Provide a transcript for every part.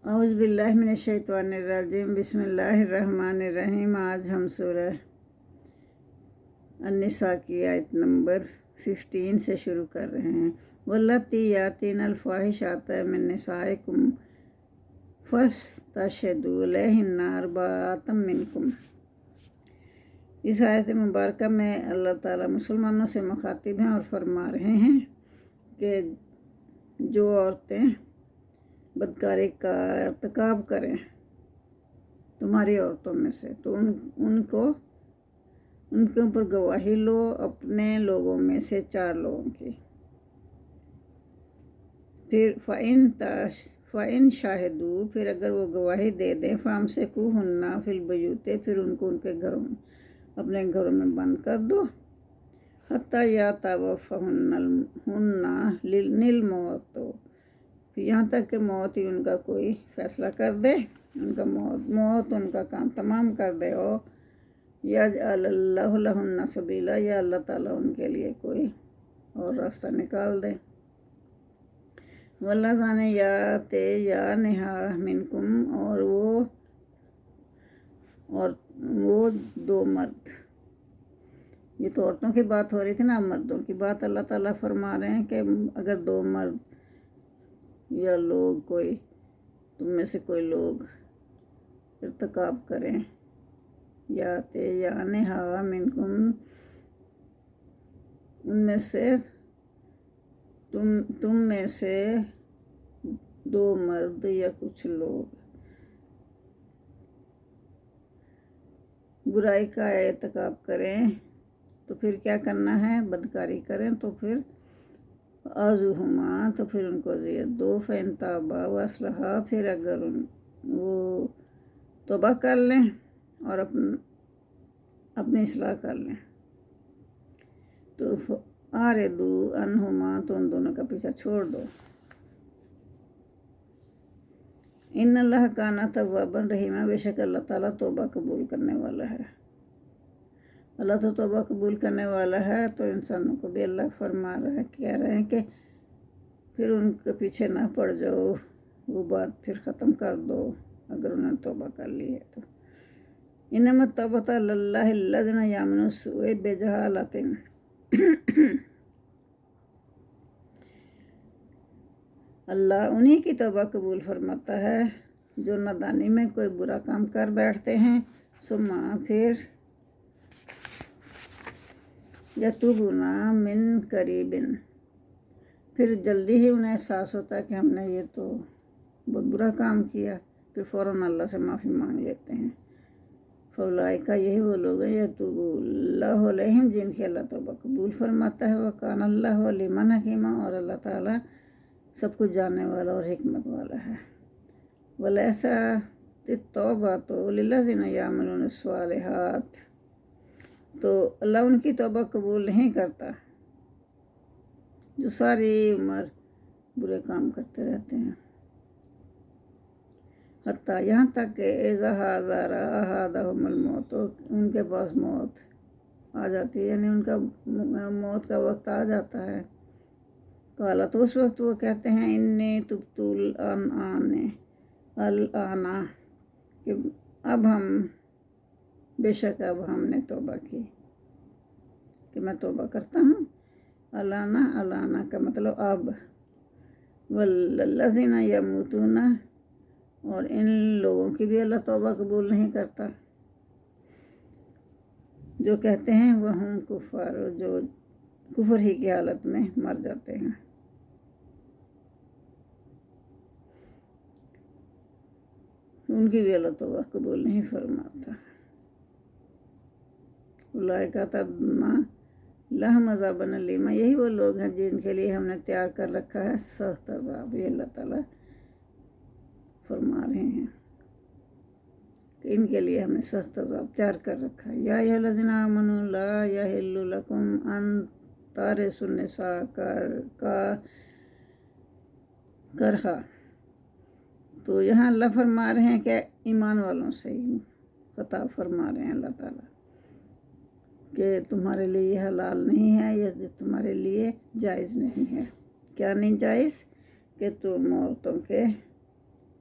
اعوذ باللہ من الشیطان الرجیم بسم اللہ الرحمن الرحیم۔ آج ہم سورہ النساء کی آیت نمبر 15 سے شروع کر رہے ہیں۔ واللاتی یاتین الفاحشات من نسائکم فاستشہدوا علیہن اربعۃ منکم۔ اس آیت مبارکہ میں اللہ تعالیٰ مسلمانوں سے مخاطب ہیں اور فرما رہے ہیں کہ جو عورتیں بدکاری کا ارتکاب کریں تمہاری عورتوں میں سے تو ان کے اوپر گواہی لو اپنے لوگوں میں سے 4 لوگوں کی۔ پھر فَإِن شَاہِدُوا، پھر اگر وہ گواہی دے دیں فَأَمْسِكُوهُنَّ فِي الْبُيُوتِ، پھر ان کو ان کے گھروں میں اپنے گھروں میں بند کر دو، حَتَّى يَتَوَفَّاهُنَّ الْمَوْتُ، یہاں تک کہ موت ہی ان کا کوئی فیصلہ کر دے، ان کا موت ان کا کام تمام کر دے، اور یجعل اللہ لہن سبیلا، یا اللہ تعالیٰ ان کے لیے کوئی اور راستہ نکال دے۔ واللذان یاتینہا منکم، اور وہ 2 مرد، یہ تو عورتوں کی بات ہو رہی تھی نا، مردوں کی بات اللہ تعالیٰ فرما رہے ہیں کہ اگر 2 مرد یا لوگ کوئی تم میں سے کوئی لوگ ارتکاب کریں، یاتینہا منکم، ان میں سے تم میں سے 2 مرد یا کچھ لوگ برائی کا ارتکاب کریں تو پھر کیا کرنا ہے؟ بدکاری کریں تو پھر آذوہما، تو پھر ان کو اذیت دو، فَإِن تابا وَأَصْلَحا، پھر اگر وہ توبہ کر لیں اور اپنی اصلاح کر لیں تو فَأَعْرِضُوا عَنْهُمَا، تو ان دونوں کا پیچھا چھوڑ دو۔ ان اللہ کان توابا رحیما، بے شک اللہ تعالیٰ توبہ قبول کرنے والا ہے۔ اللہ تو توبہ قبول کرنے والا ہے، تو انسانوں کو بھی اللہ فرما رہا ہے، کہہ رہے ہیں کہ پھر ان کے پیچھے نہ پڑ جاؤ، وہ بات پھر ختم کر دو اگر انہوں نے توبہ کر لی ہے تو۔ انما التوبۃ علی اللہ الذین یعملون السوء بجہالۃ، اللہ انہی کی توبہ قبول فرماتا ہے جو نادانی میں کوئی برا کام کر بیٹھتے ہیں، ثم پھر یتوبون من قریب، پھر جلدی ہی انہیں احساس ہوتا ہے کہ ہم نے یہ تو بہت برا کام کیا، پھر فوراً اللہ سے معافی مانگ لیتے ہیں۔ فاولئک، یہی وہ لوگ ہیں یتوب اللہ علیہم، جن کی اللہ توبہ قبول فرماتا ہے، وکان اللہ علیما حکیما، اور اللہ تعالیٰ سب کچھ جاننے والا اور حکمت والا ہے۔ وَلَيْسَتِ التَّوْبَةُ لِلَّذِينَ يَعْمَلُونَ الصَّالِحَاتِ، تو اللہ ان کی توبہ قبول نہیں کرتا جو ساری عمر برے کام کرتے رہتے ہیں، حتیٰ یہاں تک کہ اذا حضر احدہم الموت، ان کے پاس موت آ جاتی ہے، یعنی ان کا موت کا وقت آ جاتا ہے، قال، تو اس وقت وہ کہتے ہیں انی تبت الآن، کہ بے شک اب ہم نے توبہ کی، کہ میں توبہ کرتا ہوں۔ الانا کا مطلب اب، والذین یموتون، اور ان لوگوں کی بھی اللہ توبہ قبول نہیں کرتا جو کہتے ہیں وہم کفار، جو کفر ہی کی حالت میں مر جاتے ہیں، ان کی بھی اللہ توبہ قبول نہیں فرماتا۔ اولئک اعتدنا لہم عذابا الیما، یہی وہ لوگ ہیں جن کے لیے ہم نے تیار کر رکھا ہے سخت عذاب، یہ اللہ تعالیٰ فرما رہے ہیں کہ ان کے لیے ہم نے سخت عذاب تیار کر رکھا ہے۔ یا ایھا الذین آمنوا لا یحل لکم ان ترثوا النساء کرہا، تو یہاں اللہ فرما رہے ہیں کہ ایمان والوں سے ہی خطاب فرما رہے ہیں اللہ تعالیٰ کہ تمہارے لیے یہ حلال نہیں ہے، یہ تمہارے لیے جائز نہیں ہے۔ کیا نہیں جائز؟ کہ تم عورتوں کے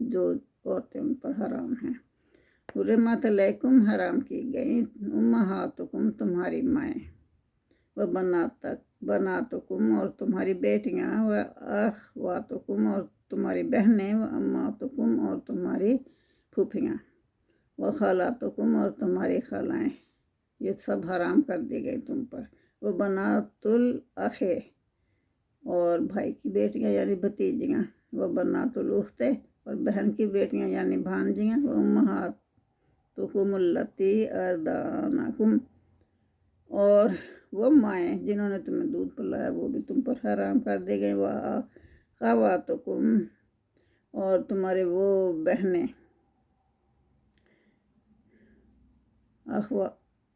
جو عورتیں ان پر حرام ہیں۔ حرمت علیکم حرام کی گئی امہاتکم تمہاری مائیں، و بناتکم اور تمہاری بیٹیاں، و اخواتکم اور تمہاری بہنیں، و اماتکم اور تمہاری پھوپھیاں، و خالاتکم اور تمہاری خالائیں، یہ سب حرام کر دی گئی تم پر۔ وہ بنات الاخ اور بھائی کی بیٹیاں یعنی بھتیجیاں، وہ بنات الاخت اور بہن کی بیٹیاں یعنی بھانجیاں، وہ امہاتکم اللاتی ارضعنکم اور وہ مائیں جنہوں نے تمہیں دودھ پلایا وہ بھی تم پر حرام کر دی گئی، وہ اخواتکم اور تمہارے وہ بہنیں،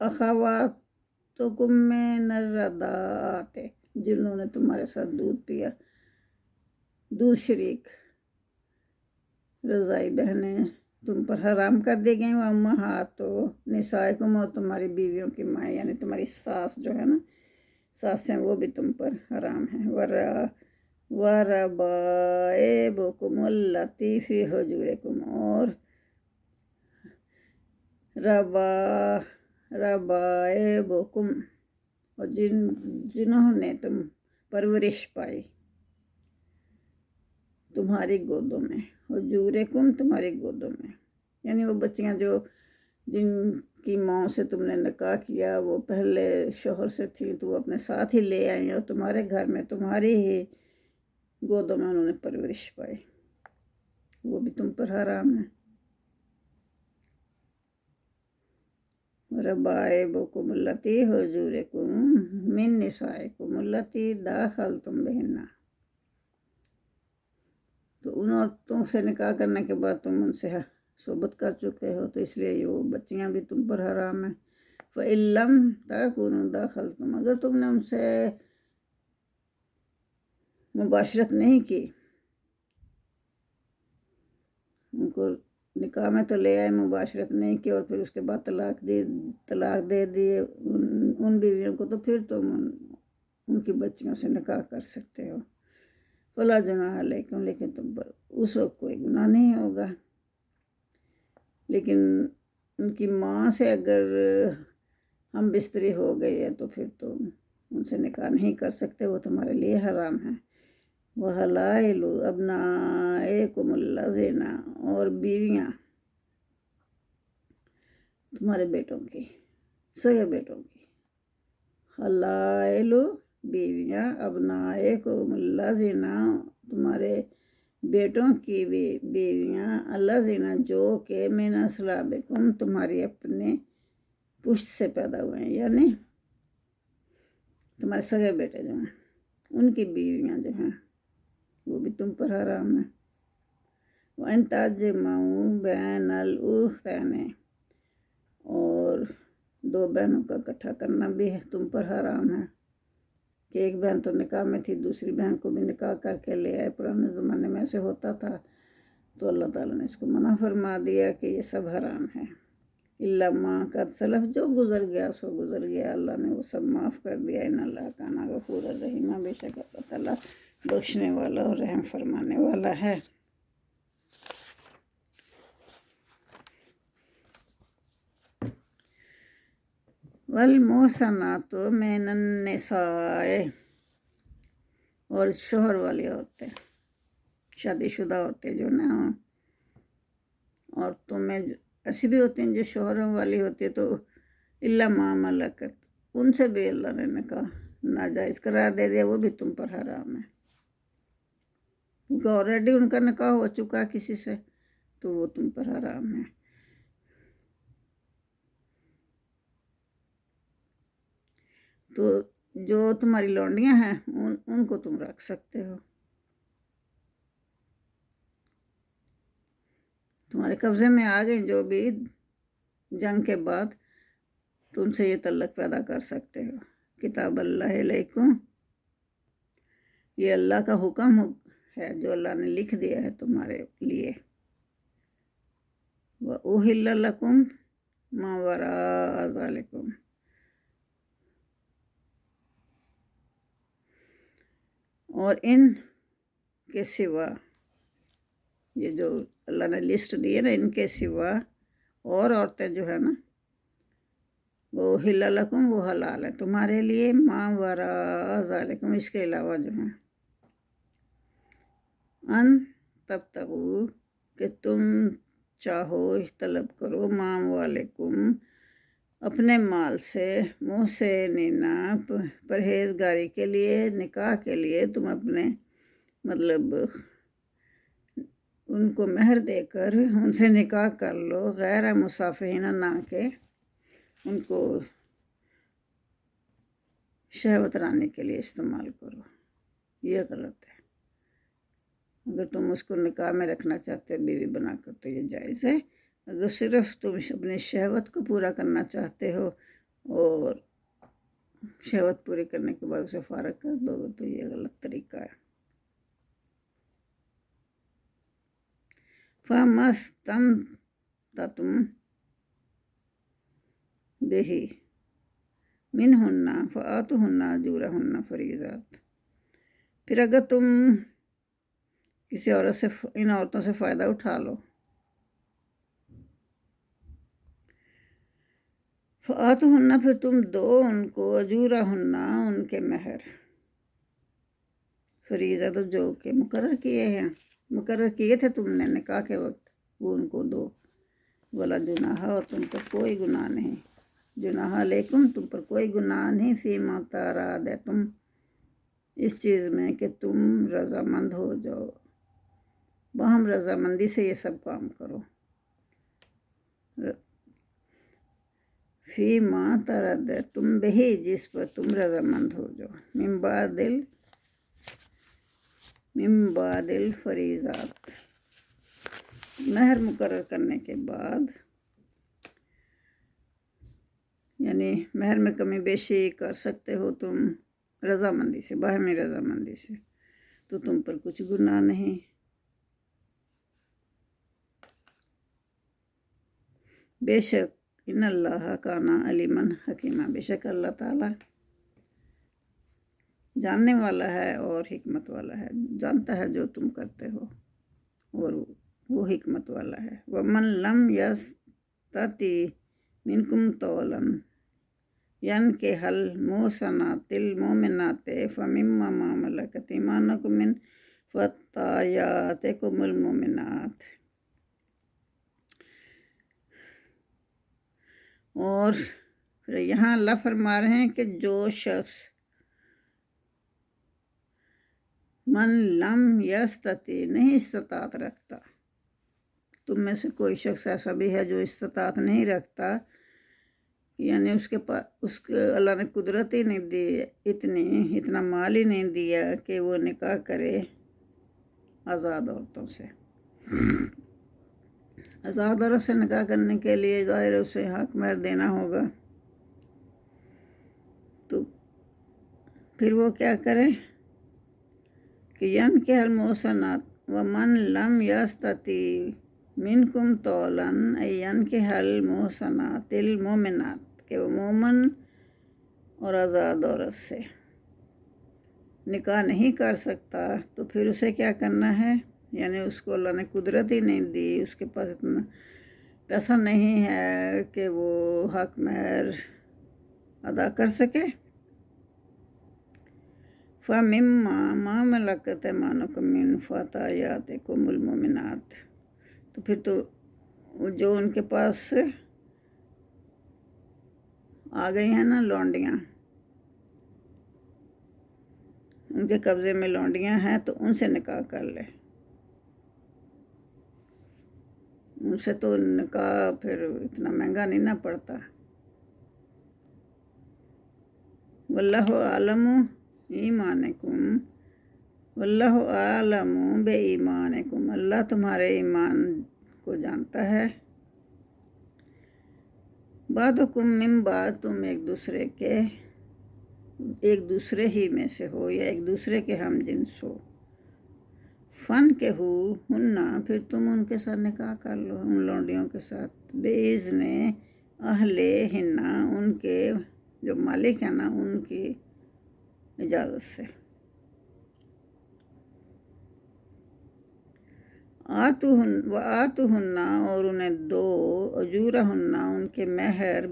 اخواتکم من الرضاعۃ جنہوں نے تمہارے ساتھ دودھ پیا، دودھ شریک رضائی بہنیں تم پر حرام کر دی گئیں، وہ امہات نسائکم اور تمہاری بیویوں کی مائیں یعنی تمہاری ساس جو ہے نا، ساسیں وہ بھی تم پر حرام ہیں، وربائبکم اللاتی فی حجورکم اور ربائبکم اور جنہوں نے تم پرورش پائی تمہاری گودوں میں، حجورکم تمہاری گودوں میں یعنی وہ بچیاں جو جن کی ماں سے تم نے نکاح کیا وہ پہلے شوہر سے تھی تو وہ اپنے ساتھ ہی لے آئیں اور تمہارے گھر میں تمہاری ہی گودوں میں انہوں نے پرورش پائی، وہ بھی تم پر حرام ہے۔ ربائبکم اللاتی حجورکم من نسائکم اللاتی داخلتم بہن، تو ان عورتوں سے نکاح کرنے کے بعد تم ان سے صحبت کر چکے ہو تو اس لیے وہ بچیاں بھی تم پر حرام ہیں۔ فَإِن لَّمْ تَكُونُوا دَخَلْتُمْ اگر تم نے ان سے مباشرت نہیں کی، ان کو نکاح میں تو لے آئے، مباشرت نہیں کی اور پھر اس کے بعد طلاق دے دیے ان بیویوں کو، تو پھر تم ان کی بچیوں سے نکاح کر سکتے ہو۔ فَلَا جُنَاحَ عَلَيْكُمْ لیکن تم پر اس وقت کوئی گناہ نہیں ہوگا، لیکن ان کی ماں سے اگر ہم بستری ہو گئی ہے تو پھر تم ان سے نکاح نہیں کر سکتے، وہ تمہارے لیے حرام ہے۔ وَحَلَائِلُ أَبْنَائِكُمُ الَّذِينَ اور بیویاں تمہارے بیٹوں کی، سگے بیٹوں کی، حلائل بیویاں، ابنائکم الذین تمہارے بیٹوں کی بھی بیویاں، الذین جو کہ من اصلابکم تمہاری اپنے پشت سے پیدا ہوئے ہیں یعنی تمہارے سگے بیٹے جو ہیں ان کی بیویاں جو ہیں وہ بھی تم پر حرام ہیں۔ وَإِن تَجْمَعُوا بَيْنَ الْأُخْتَيْنِ اور دو بہنوں کا اکٹھا کرنا بھی ہے تم پر حرام ہے، کہ ایک بہن تو نکاح میں تھی دوسری بہن کو بھی نکاح کر کے لے آئے، پرانے زمانے میں ایسے ہوتا تھا، تو اللہ تعالیٰ نے اس کو منع فرما دیا کہ یہ سب حرام ہے۔ الا ما قد سلف جو گزر گیا سو گزر گیا، اللہ نے وہ سب معاف کر دیا۔ ان اللہ کان غفورا رحیما بے شک اللہ تعالیٰ بخشنے والا اور رحم فرمانے والا ہے۔ والمحصنات من النساء اور شوہر والی عورتیں، شادی شدہ عورتیں جو نا، عورتوں میں ایسی بھی ہوتی ہیں جو شوہروں والی ہوتی ہے، تو الا ما ملکت ان سے بھی اللہ نے نکاح ناجائز قرار دے دیا، وہ بھی تم پر حرام ہے، کیونکہ آلریڈی ان کا نکاح ہو چکا ہے کسی سے، تو وہ تم پر حرام ہے۔ تو جو تمہاری لونڈیاں ہیں ان کو تم رکھ سکتے ہو، تمہارے قبضے میں آ گئی جو بھی جنگ کے بعد، تو ان سے یہ تعلق پیدا کر سکتے ہو۔ کتاب اللہ علیکم یہ اللہ کا حکم ہے جو اللہ نے لکھ دیا ہے تمہارے لیے۔ وَأُحِلَّ لَكُم مَا وَرَاءَ ذَلِكُم اور ان کے سوا یہ جو اللہ نے لسٹ دی ہے نا، ان کے سوا اور عورتیں جو ہے نا وہ حل لکم، وہ حلال ہے تمہارے لیے، ما وراء ذالکم، اس کے علاوہ جو ہیں، ان تبتغوا، کہ تم چاہو طلب کرو، مام والکم، اپنے مال سے، محسنینا، پرہیزگاری کے لیے، نکاح کے لیے تم اپنے مطلب ان کو مہر دے کر ان سے نکاح کر لو، غیر مصافحین، نہ کہ ان کو شہوت رانے کے لیے استعمال کرو، یہ غلط ہے۔ اگر تم اس کو نکاح میں رکھنا چاہتے ہو بیوی بنا کر تو یہ جائز ہے، اگر صرف تم اپنی شہوت کو پورا کرنا چاہتے ہو اور شہوت پوری کرنے کے بعد اسے فارغ کر دو گے تو یہ غلط طریقہ ہے۔ فَمَسْتَمْتَعْتُمْ بِهِ مِنْهُنَّ فَآتُوهُنَّ أُجُورَهُنَّ فَرِیضَةً، پھر اگر تم کسی عورت سے، ان عورتوں سے فائدہ اٹھا لو، فَآتُوهُنَّ، پھر تم دو ان کو، أُجُورَهُنَّ، ان کے مہر، فریضہ، جو کہ مقرر کیے ہیں، مقرر کیے تھے تم نے نکاح کے وقت، وہ ان کو دو، ولا جناح، اور تم پر کوئی گناہ نہیں، جناح علیکم، تم پر کوئی گناہ نہیں، فیما تراضیتم، اس چیز میں کہ تم رضامند ہو جاؤ، باہم رضامندی سے یہ سب کام کرو، فیما تراضیتم بہ، جس پر تم رضامند ہو جاؤ، من بعد الفریضات، مہر مقرر کرنے کے بعد، یعنی مہر میں کمی بیشی کر سکتے ہو تم رضامندی سے، باہمی رضامندی سے، تو تم پر کچھ گناہ نہیں۔ بے شک ان اللہ کان علیما حکیما، بے شک اللہ تعالیٰ جاننے والا ہے اور حکمت والا ہے، جانتا ہے جو تم کرتے ہو اور وہ حکمت والا ہے۔ وَمَن لَّمْ يَسْتَطِعْ مِنكُمْ طَوْلًا يَنكِحَ الْمُحْصَنَاتِ الْمُؤْمِنَاتِ فَمِمَّا مَلَكَتْ أَيْمَانُكُم مِّن فَتَيَّاتِكُمُ الْمُؤْمِنَاتِ، اور پھر یہاں اللہ فرما رہے ہیں کہ جو شخص من لم یستطیع، نہیں استطاعت رکھتا، تم میں سے کوئی شخص ایسا بھی ہے جو استطاعت نہیں رکھتا، یعنی اس کے اللہ نے قدرت ہی نہیں دی، اتنا مال ہی نہیں دیا کہ وہ نکاح کرے آزاد عورتوں سے، آزاد عورت سے نکاح کرنے کے لیے ظاہر اسے حق مہر دینا ہوگا، تو پھر وہ کیا کرے کہ ينكح المحصنات ومن لم يستطع منكم طولا أن ينكح المحصنات المؤمنات، کہ وہ مومن اور آزاد عورت سے نکاح نہیں کر سکتا تو پھر اسے کیا کرنا ہے، یعنی اس کو اللہ نے قدرت ہی نہیں دی، اس کے پاس اتنا پیسہ نہیں ہے کہ وہ حق مہر ادا کر سکے، فَمِمَّا مَا مَلَكَتْ أَيْمَانُكُم مِّن فَتَيَّاتِكُمُ الْمُؤْمِنَاتِ، تو پھر تو جو ان کے پاس آ گئی ہیں نا لونڈیاں، ان کے قبضے میں لونڈیاں ہیں تو ان سے نکاح کر لے، ان سے تو نکاح پھر اتنا مہنگا نہیں نہ پڑتا۔ واللہ عالم ایمانکم، واللہ عالم بے ایمانکم، اللہ تمہارے ایمان کو جانتا ہے، بعضکم من بعض، تم ایک دوسرے ہی میں سے ہو یا ایک دوسرے کے ہم جنس ہو، فَانكِحُوهُنَّ، پھر تم ان کے ساتھ نکاح کر لو، ان لونڈیوں کے ساتھ، بِإِذْنِ أَهْلِهِنَّ، ان کے جو مالک ہیں نا ان کی اجازت سے، آتُہُنَّ اور انہیں دو، اجورہن ان کے مہر،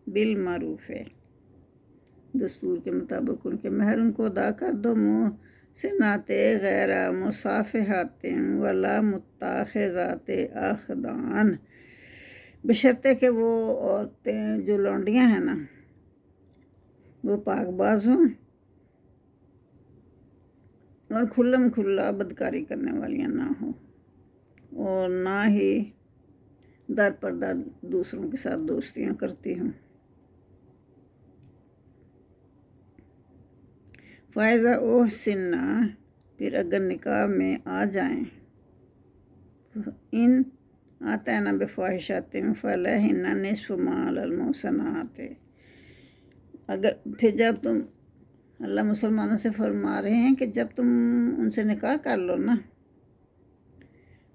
بالمعروف ہے، دستور کے مطابق ان کے مہر ان کو ادا کر دو، محسنات غیر مصافحات ولا متخذات اخدان، بشرطے کہ وہ عورتیں جو لونڈیاں ہیں نا وہ پاک باز ہوں اور کھلم کھلا بدکاری کرنے والیاں نہ ہوں، اور نہ ہی در پردہ دوسروں کے ساتھ دوستیاں کرتی ہوں۔ فائزہ احسنّ، پھر اگر نکاح میں آ جائیں، ان آتینا بفاحشۃ فلہن نصف ما علی المحصنات، اگر پھر جب تم، اللہ مسلمانوں سے فرما رہے ہیں کہ جب تم ان سے نکاح کر لو نا،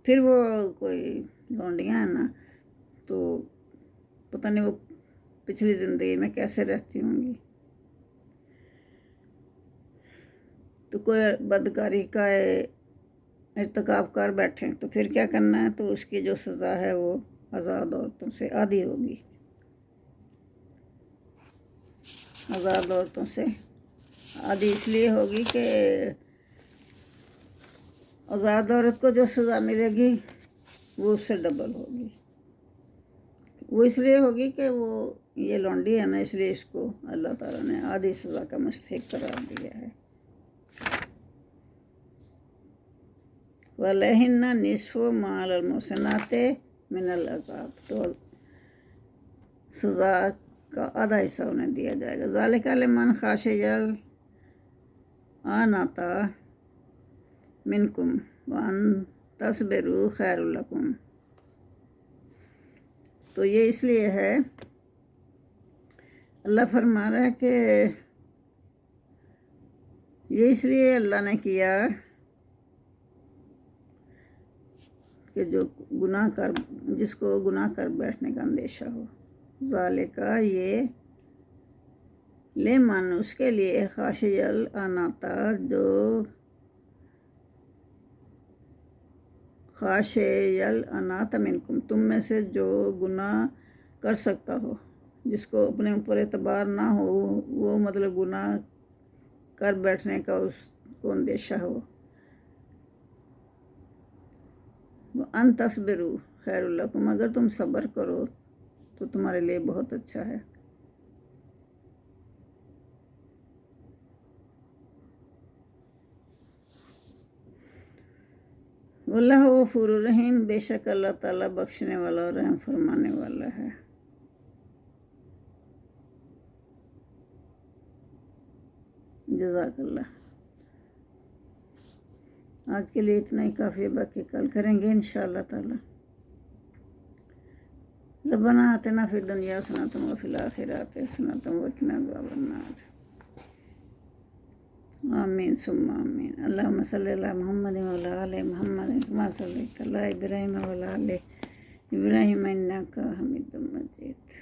پھر وہ کوئی لونڈیاں ہیں نا تو پتہ نہیں وہ پچھلی زندگی میں کیسے رہتی ہوں گی، تو کوئی بدکاری کا ارتکاب کر بیٹھیں تو پھر کیا کرنا ہے، تو اس کی جو سزا ہے وہ آزاد عورتوں سے آدھی ہوگی، آزاد عورتوں سے آدھی اس لیے ہوگی کہ آزاد عورت کو جو سزا ملے گی وہ اس سے ڈبل ہوگی، وہ اس لیے ہوگی کہ وہ یہ لونڈی ہے نا، اس لیے اس کو اللہ تعالیٰ نے آدھی سزا کا مستحق قرار دیا ہے۔ وَلَهِنَّ نِصْفُ مَا عَلَى الْمُحْصَنَاتِ مِنَ الْعَذَابِ، تو سزا کا آدھا حصہ انہیں دیا جائے گا۔ ذَلِكَ لِمَنْ خَشِيَ الْعَنَتَ مِنْكُمْ وَأَنْ تَصْبِرُوا خَيْرٌ لَكُمْ، تو یہ اس لیے ہے، اللہ فرما رہا ہے کہ یہ اس لیے اللہ نے کیا کہ جو گناہ کر، جس کو گناہ کر بیٹھنے کا اندیشہ ہو، ذالک یہ، لمن اس کے لیے، خاشی العناتا جو خاشی العنات منکم، تم میں سے جو گناہ کر سکتا ہو، جس کو اپنے اوپر اعتبار نہ ہو، وہ مطلب گناہ کر بیٹھنے کا اس کو اندیشہ ہو، ان تصبروا خیر لکم، اگر تم صبر کرو تو تمہارے لیے بہت اچھا ہے۔ واللہ غفور الرحیم، بے شک اللہ تعالیٰ بخشنے والا اور رحم فرمانے والا ہے۔ جزاک اللہ۔ آج کے لیے اتنا ہی کافی ہے، باقی کل کریں گے انشاءاللہ تعالیٰ۔ ربنا آتنا فی الدنیا حسنۃ وفی الآخرۃ حسنۃ وقنا عذاب النار، آمین ثم آمین۔ اللہم صلی علی محمد وعلی آل محمد کما صلیت علی ابراہیم وعلی آل ابراہیم انک حمید مجید۔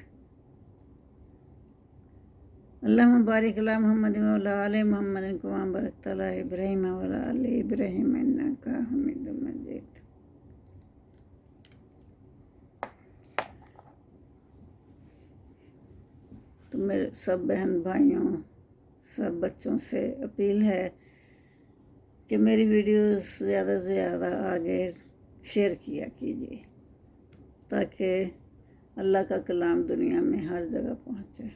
اللہم بارک علی محمد وعلی آل محمد کما بارکت علی ابراہیم وعلی آل ابراہیم انک حمید مجید۔ تو میرے سب بہن بھائیوں، سب بچوں سے اپیل ہے کہ میری ویڈیوز زیادہ سے زیادہ آگے شیئر کیا کیجیے، تاکہ اللہ کا کلام دنیا میں ہر جگہ پہنچے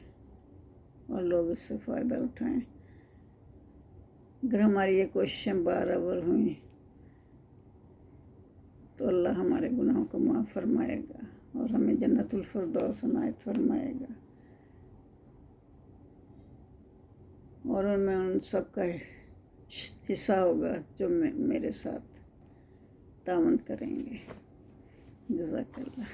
اور لوگ اس سے فائدہ اٹھائیں۔ اگر ہماری یہ کوششیں برابر ہوئیں تو اللہ ہمارے گناہوں کو معاف فرمائے گا اور ہمیں جنت الفردوس عنایت فرمائے گا، اور ان میں ان سب کا حصہ ہوگا جو میرے ساتھ تعاون کریں گے۔ جزاک اللہ۔